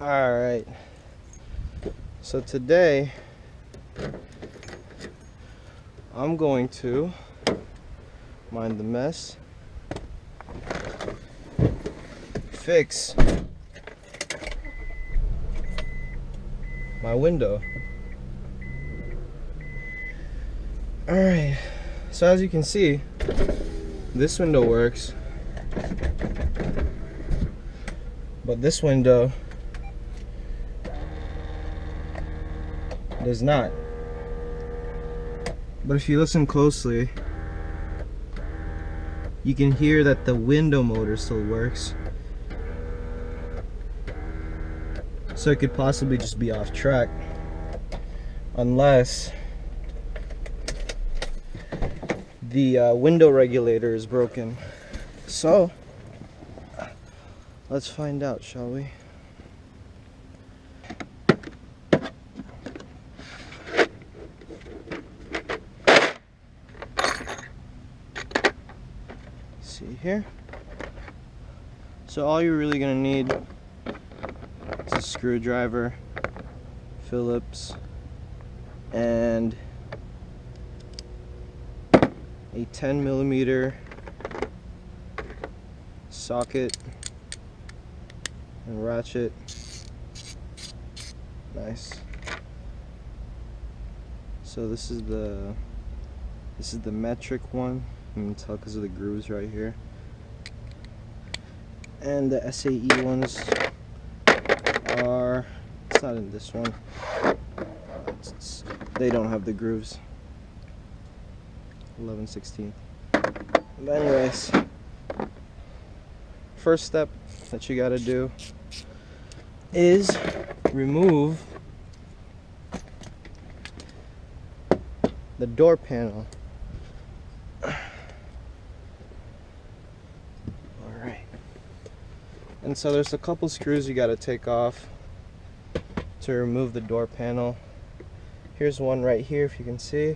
Alright, so today I'm going to mind the mess, fix my window. Alright, so as you can see, this window works, but this window does not. But if you listen closely, you can hear that the window motor still works. So it could possibly just be off track, unless the window regulator is broken. So let's find out, shall we? See here. So all you're really gonna need is a screwdriver, Phillips, and a 10mm socket and ratchet. Nice. So this is the metric one. You can tell because of the grooves right here. And the SAE ones are, it's not in this one. They don't have the grooves. 11/16. But anyways, first step that you gotta do is remove the door panel. And so there's a couple screws you got to take off to remove the door panel. Here's one right here, if you can see.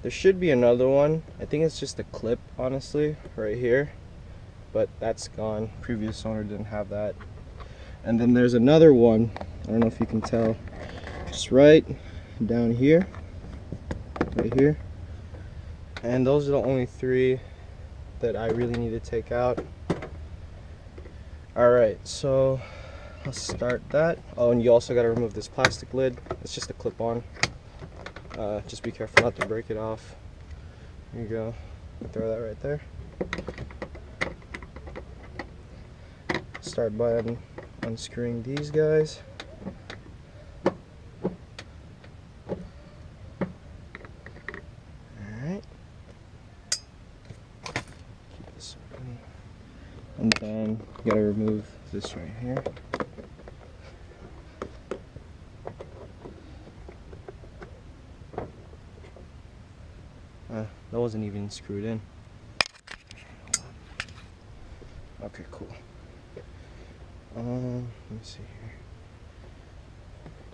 There should be another one. I think it's just a clip, honestly, right here, but that's gone. Previous owner didn't have that. And then there's another one, I don't know if you can tell, just right down here, right here. And those are the only three that I really need to take out. Alright, so let's start that. Oh, and you also got to remove this plastic lid. It's just a clip-on. Just be careful not to break it off. Here you go. Throw that right there. Start by unscrewing these guys. Alright. Keep this open. And then you gotta remove this right here. That wasn't even screwed in. Okay, cool. Let me see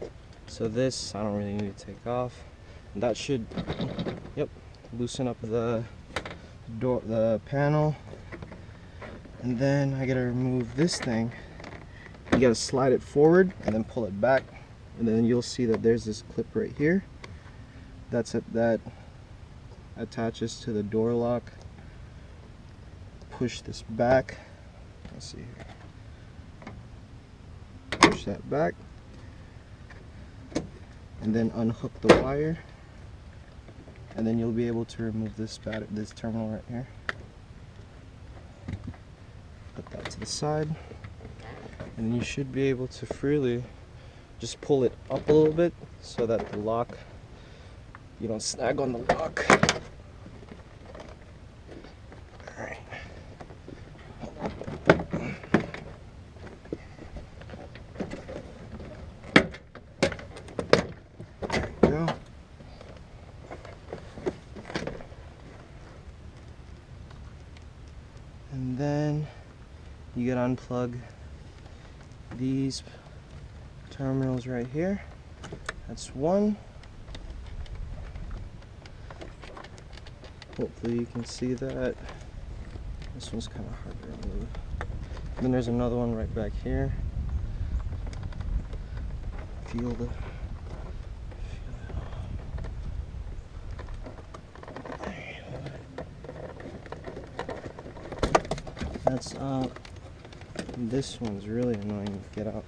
here. So this I don't really need to take off. That should, yep, loosen up the door, the panel. And then I gotta remove this thing. You gotta slide it forward and then pull it back, and then you'll see that there's this clip right here. That's it, that attaches to the door lock. Push this back. Let's see here. Push that back, and then unhook the wire, and then you'll be able to remove this terminal right here. Put that to the side, and then you should be able to freely just pull it up a little bit so that the lock, you don't snag on the lock. Alright. There you go. And then you gotta unplug these terminals right here. That's one. Hopefully you can see that. This one's kind of hard to remove. And then there's another one right back here. feel the that's out. This one's really annoying to get out.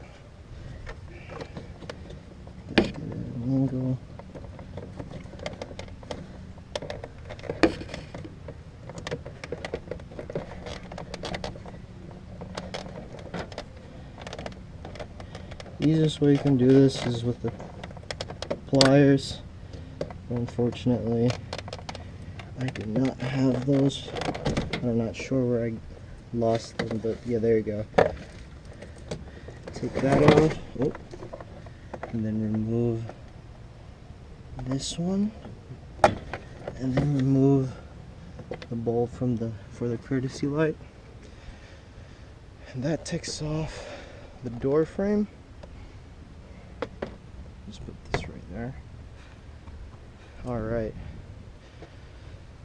Get it at an angle. Easiest way you can do this is with the pliers. Unfortunately, I do not have those. I'm not sure where I lost them, but yeah, there you go. Take that off, oh, and then remove this one, and then remove the bulb from for the courtesy light. And that takes off the door frame. Just put this right there. All right.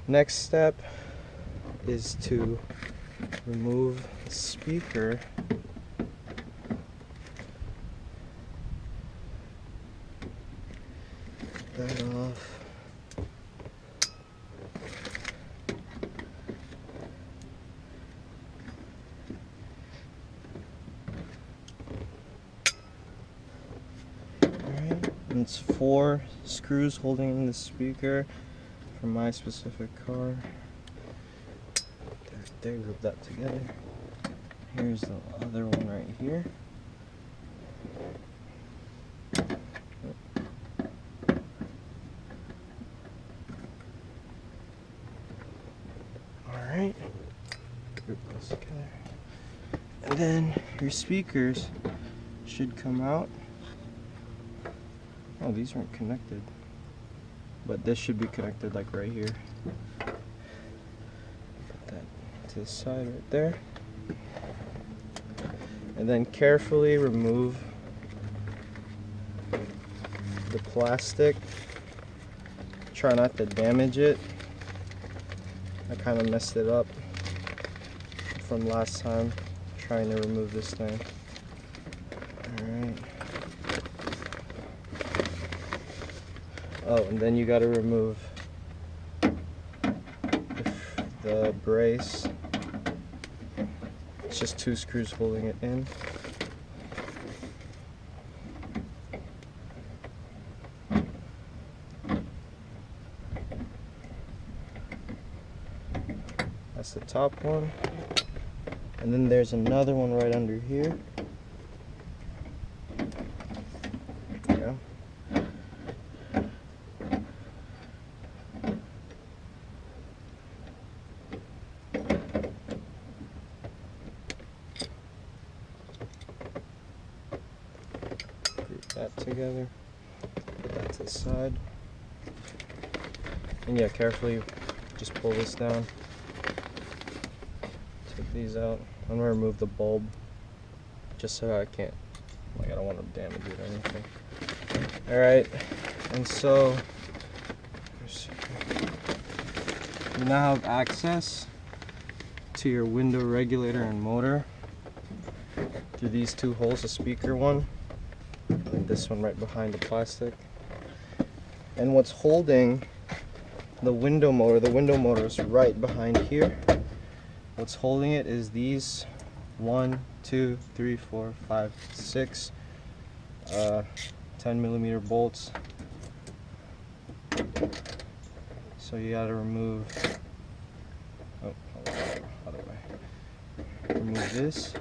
Next step is to remove the speaker. Get that off. Alright, and it's 4 screws holding in the speaker for my specific car. There, group that together. Here's the other one right here. Alright, group those together. And then your speakers should come out. Oh, these aren't connected. But this should be connected like right here. Put that to the side right there. And then carefully remove the plastic. Try not to damage it. I kind of messed it up from last time trying to remove this thing. Alright. Oh, and then you got to remove the brace. It's just 2 screws holding it in. That's the top one. And then there's another one right under here. There you go. That together, put that to the side, and yeah, carefully just pull this down, take these out. I'm gonna remove the bulb just so I can't, like, I don't want to damage it or anything. Alright, and so you now have access to your window regulator and motor through these 2 holes, the speaker one and this one right behind the plastic. And what's holding the window motor is right behind here. What's holding it is these 1, 2, 3, 4, 5, 6 10mm bolts. So you gotta remove, oh, other way. Remove this.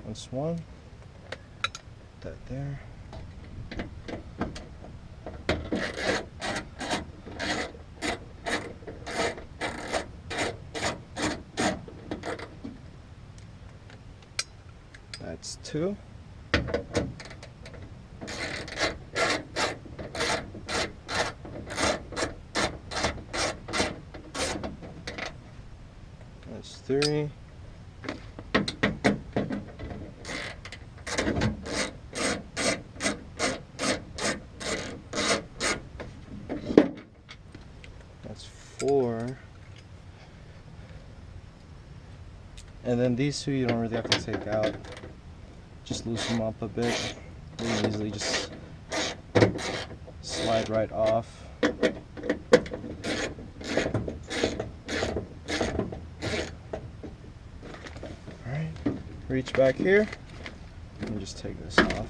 That's one. Put that there. That's 2. That's 3. That's 4. And then these two you don't really have to take out. Just loosen them up a bit. Really easily just slide right off. Alright, reach back here and just take this off.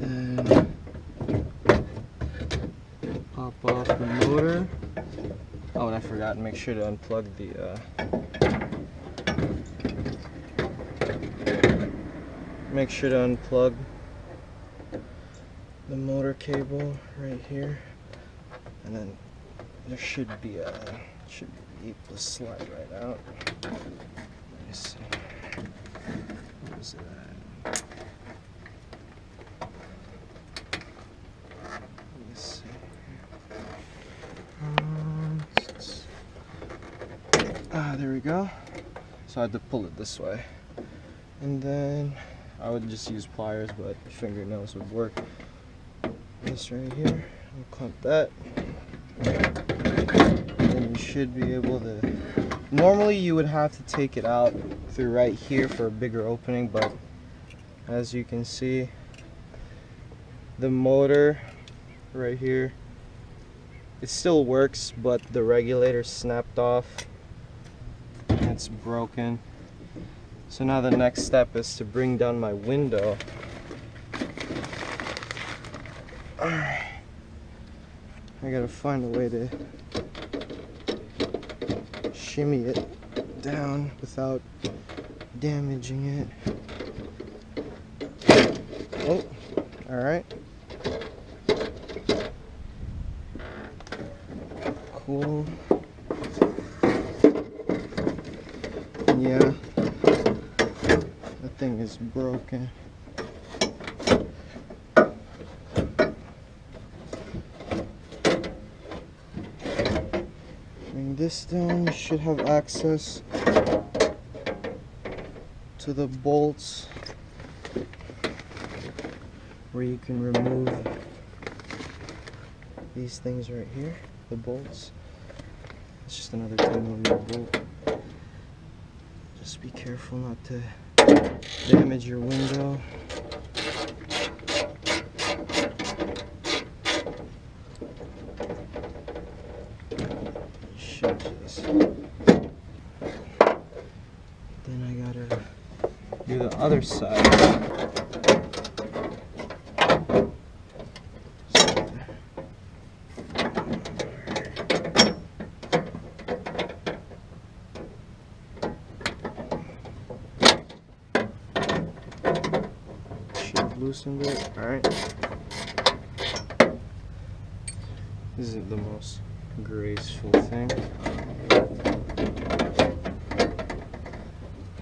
And pop off the motor. Oh, and I forgot to make sure to unplug the make sure to unplug the motor cable right here, and then there should be able to slide right out. Let me see. What is it at? Let me see. There we go. So I had to pull it this way, and then I would just use pliers, but your fingernails would work. This right here, I'll clamp that. Then you should be able to. Normally you would have to take it out through right here for a bigger opening, but as you can see, the motor right here, it still works, but the regulator snapped off. It's broken. So now the next step is to bring down my window. Alright. I gotta find a way to shimmy it down without damaging it. Oh, alright. Cool. Yeah. Thing is broken. Bring this down. You should have access to the bolts where you can remove these things right here, the bolts. It's just another 10mm bolt. Just be careful not to damage your window. You should just. Then I gotta do the other side. Loosened it. Alright. This isn't the most graceful thing.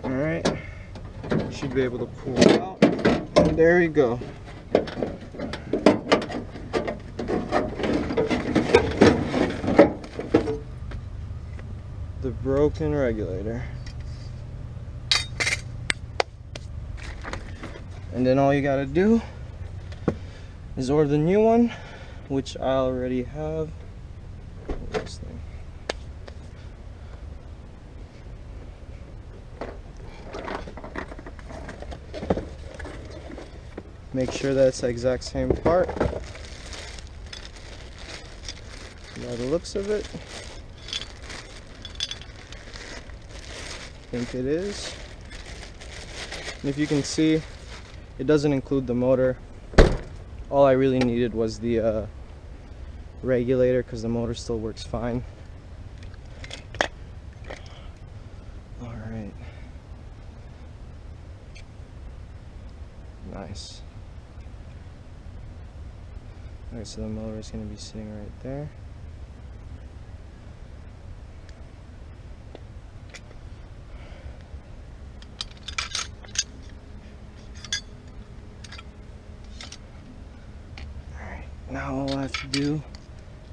Alright. Should be able to pull it out. And there you go. The broken regulator. And then all you gotta do is order the new one, which I already have. This thing. Make sure that's the exact same part. By the looks of it, I think it is. And if you can see, it doesn't include the motor. All I really needed was the regulator, because the motor still works fine. Alright. Nice. Alright, so the motor is going to be sitting right there. Now all I have to do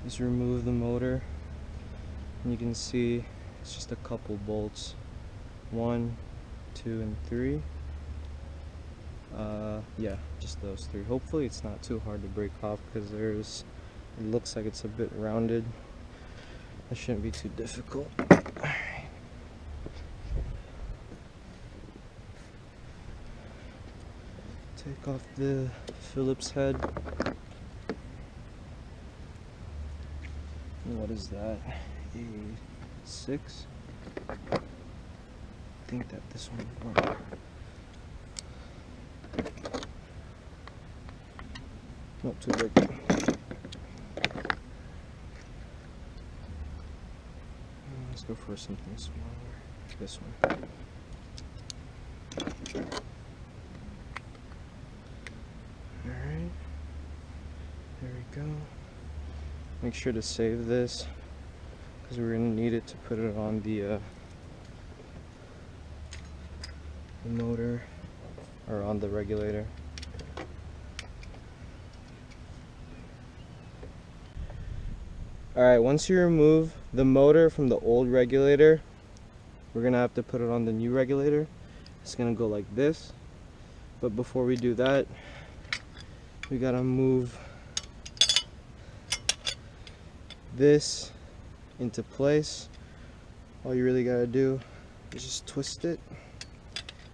is remove the motor, and you can see it's just a couple bolts, 1, 2, and 3. Yeah, just those 3. Hopefully it's not too hard to break off, because it looks like it's a bit rounded. It shouldn't be too difficult. Take off the Phillips head. And what is that? A6? I think that this one would work. Not too big. Let's go for something smaller. This one. Alright. There we go. Make sure to save this because we're going to need it to put it on the motor or on the regulator. Alright, once you remove the motor from the old regulator, we're going to have to put it on the new regulator. It's going to go like this. But before we do that, we got to move this into place. All you really got to do is just twist it.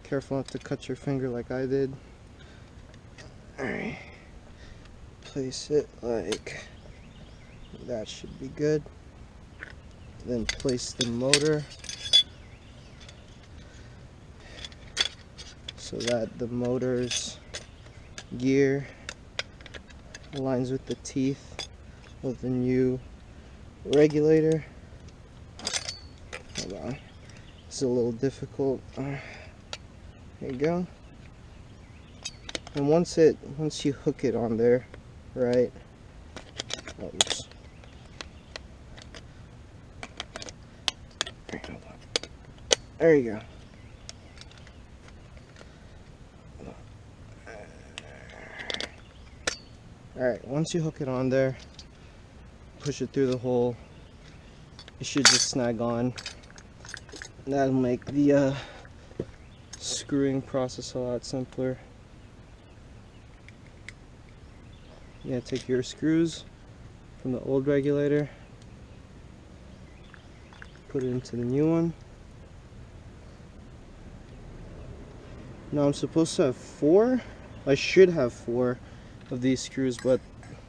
Careful not to cut your finger like I did. Alright. Place it like that, should be good. Then place the motor so that the motor's gear aligns with the teeth of the new regulator. Hold on, it's a little difficult. There you go. And once you hook it on there, right? Oops. There you go. Alright, once you hook it on there, push it through the hole, it should just snag on. That'll make the screwing process a lot simpler. Yeah, take your screws from the old regulator, put it into the new one. Now I'm supposed to have 4. I should have 4 of these screws, but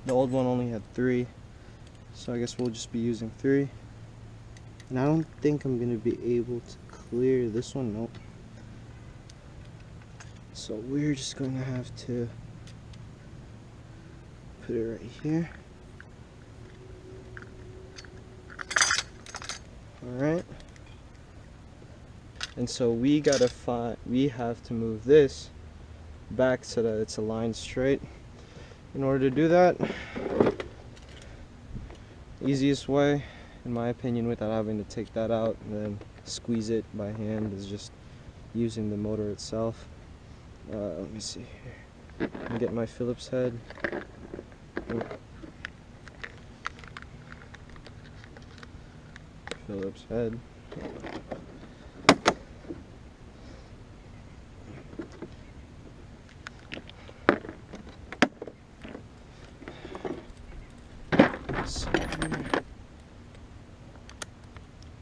the old one only had 3. So I guess we'll just be using 3. And I don't think I'm going to be able to clear this one. Nope. So we're just going to have to put it right here. Alright. And so we have to move this back so that it's aligned straight. In order to do that, easiest way, in my opinion, without having to take that out and then squeeze it by hand, is just using the motor itself. Let me see here. I'll get my Phillips head. Phillips head.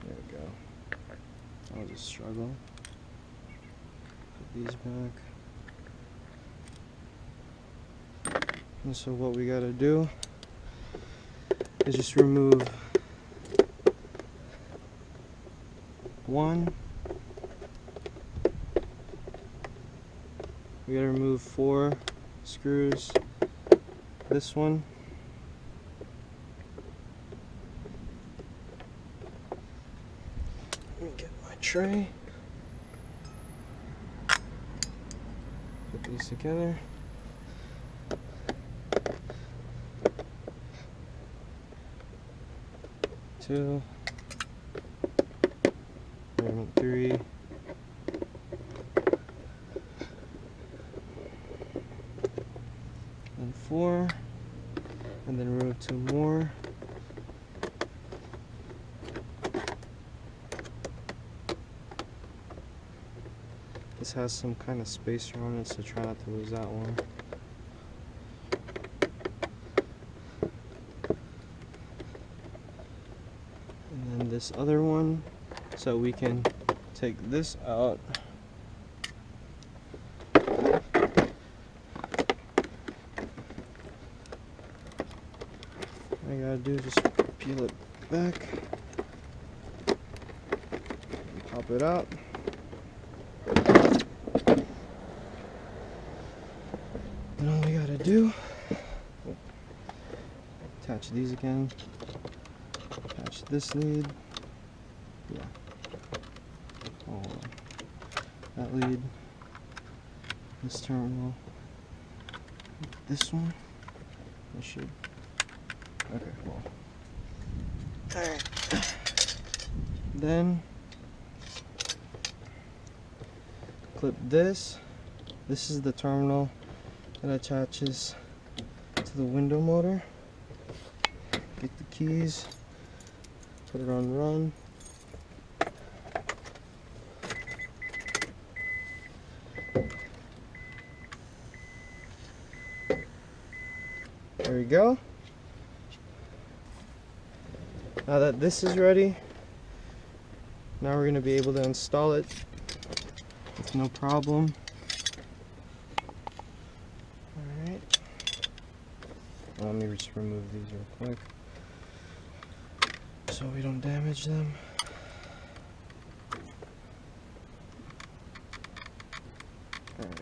There we go. I'll just struggle. Put these back. And so what we gotta do is just remove 1. We gotta remove 4 screws. This one. Let me get my tray. Put these together. Two. 3. And 4. And then remove 2 more. This has some kind of spacer on it, so try not to lose that one. And then this other one, so we can take this out. All you gotta do is just peel it back, and pop it out. And all we gotta do, attach these again, attach this lead, yeah, that lead, this terminal, this one, I should, okay, well, alright, then clip this is the terminal that attaches to the window motor. Get the keys, put it on run. There we go. Now that this is ready, now we're going to be able to install it with no problem. Alright. Let me just remove these real quick so we don't damage them. Alright.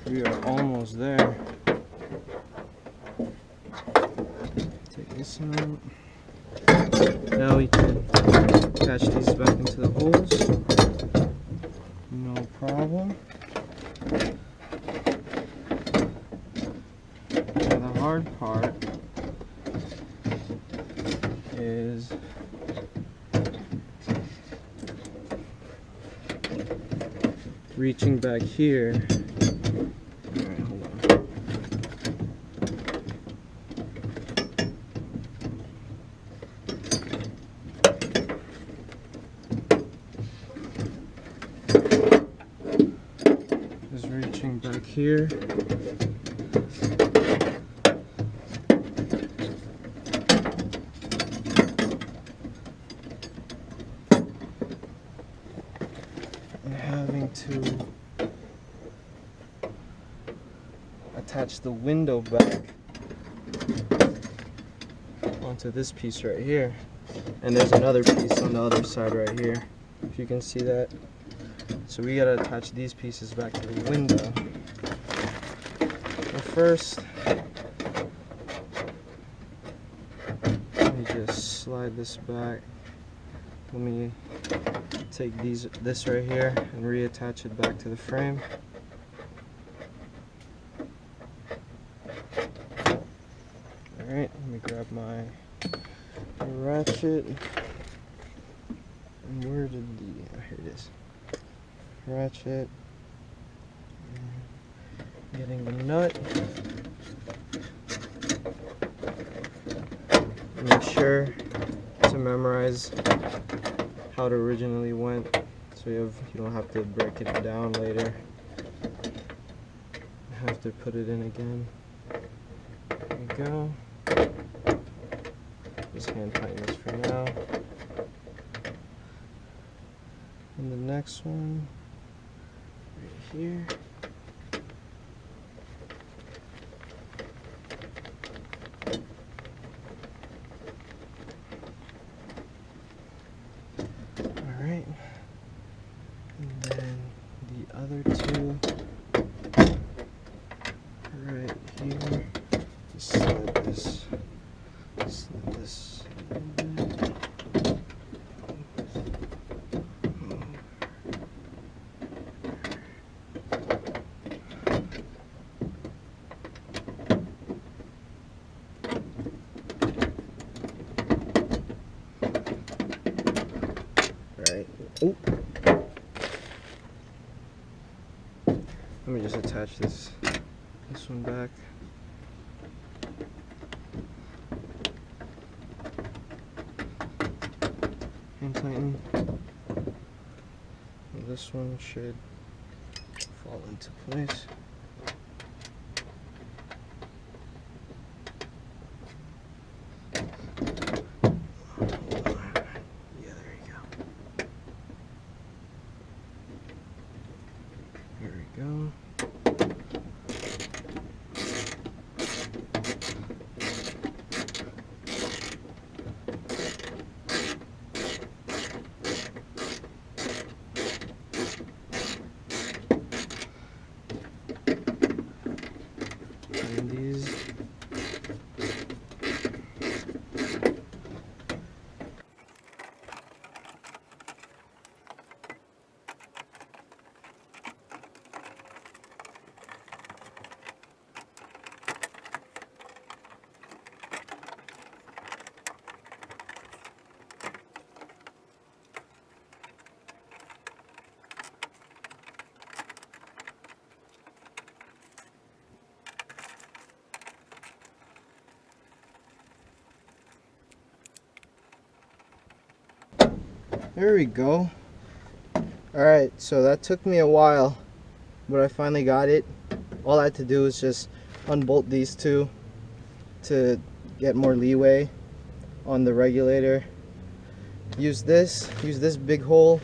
We are almost there. Take this out. Now we can attach these back into the holes. No problem. Now the hard part is reaching back here. Alright, hold on. Just reaching back here. And having to attach the window back onto this piece right here, and there's another piece on the other side right here, if you can see that. So we gotta attach these pieces back to the window. But first, let me just slide this back. Let me take this right here and reattach it back to the frame. Alright, let me grab my ratchet. And where did the, oh, here it is. Ratchet. Getting the nut. Make sure to memorize how it originally went, so you don't have to break it down later. You have to put it in again. There you go. Just hand tighten this for now. And the next one, right here. Alright. And then the other two, right here. Just slide this. Slide this a little bit. Alright. Oh. Let me just attach this one back. And tighten. And this one should fall into place. Yeah, there you go. There we go. And these. There we go. Alright, so that took me a while, but I finally got it. All I had to do was just unbolt these two to get more leeway on the regulator. Use this big hole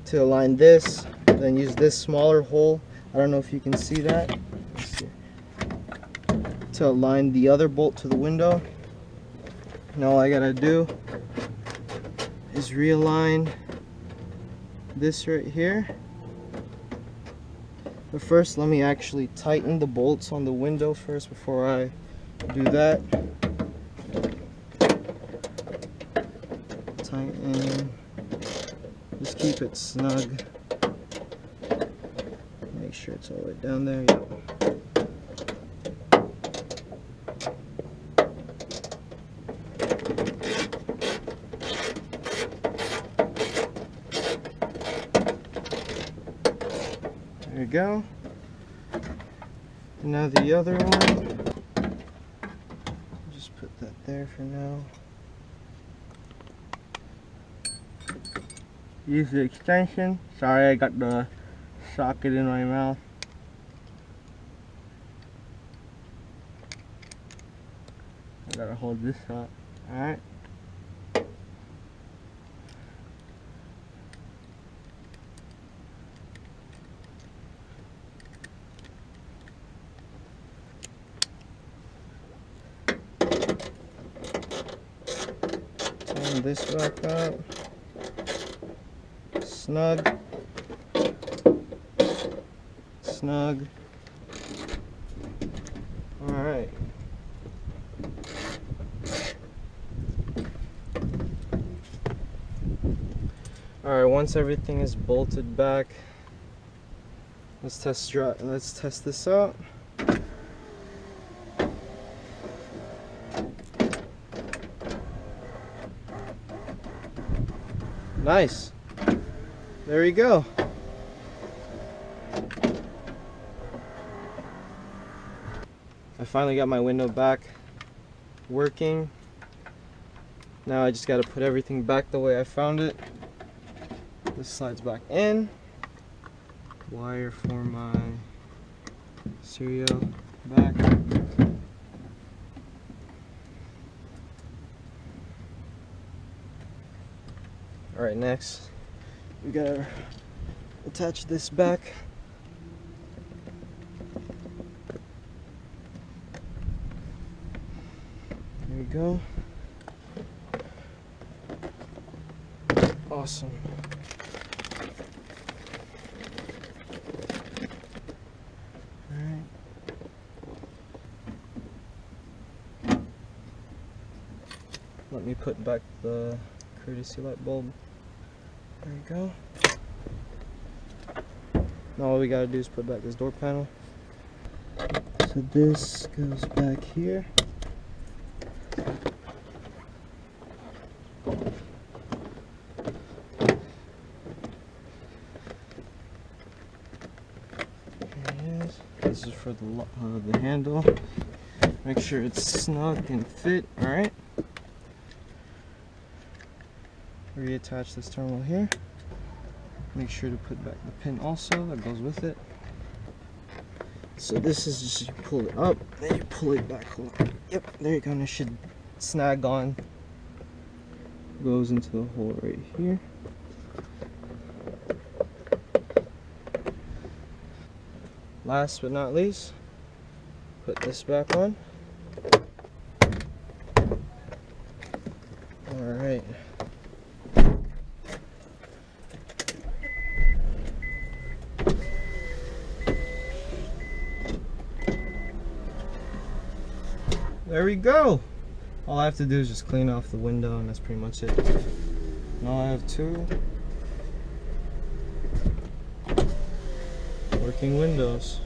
to align this, then use this smaller hole. I don't know if you can see that. Let's see. To align the other bolt to the window. And all I gotta do is realign this right here. But first, let me actually tighten the bolts on the window first before I do that. Tighten. Just keep it snug. Make sure it's all the way down there. Yep. There you go. And now the other one. Just put that there for now. Use the extension. Sorry, I got the socket in my mouth. I gotta hold this up. Alright. Turn this back up. Snug. Snug. Alright. Alright, once everything is bolted back, let's test this out. Nice. There you go. I finally got my window back working. Now I just got to put everything back the way I found it. This slides back in. Wire for my serial back. Alright, next we gotta attach this back. There we go. Awesome. Alright. Let me put back the courtesy light bulb. There you go. Now all we gotta do is put back this door panel. So this goes back here. This is for the handle. Make sure it's snug and fit. All right. Reattach this terminal here. Make sure to put back the pin also that goes with it. So this is just, you pull it up, then you pull it back. Hold on. Yep, there you go. And it should snag on. Goes into the hole right here. Last but not least, put this back on. Alright. There we go. All I have to do is just clean off the window, and that's pretty much it. Now I have two working windows.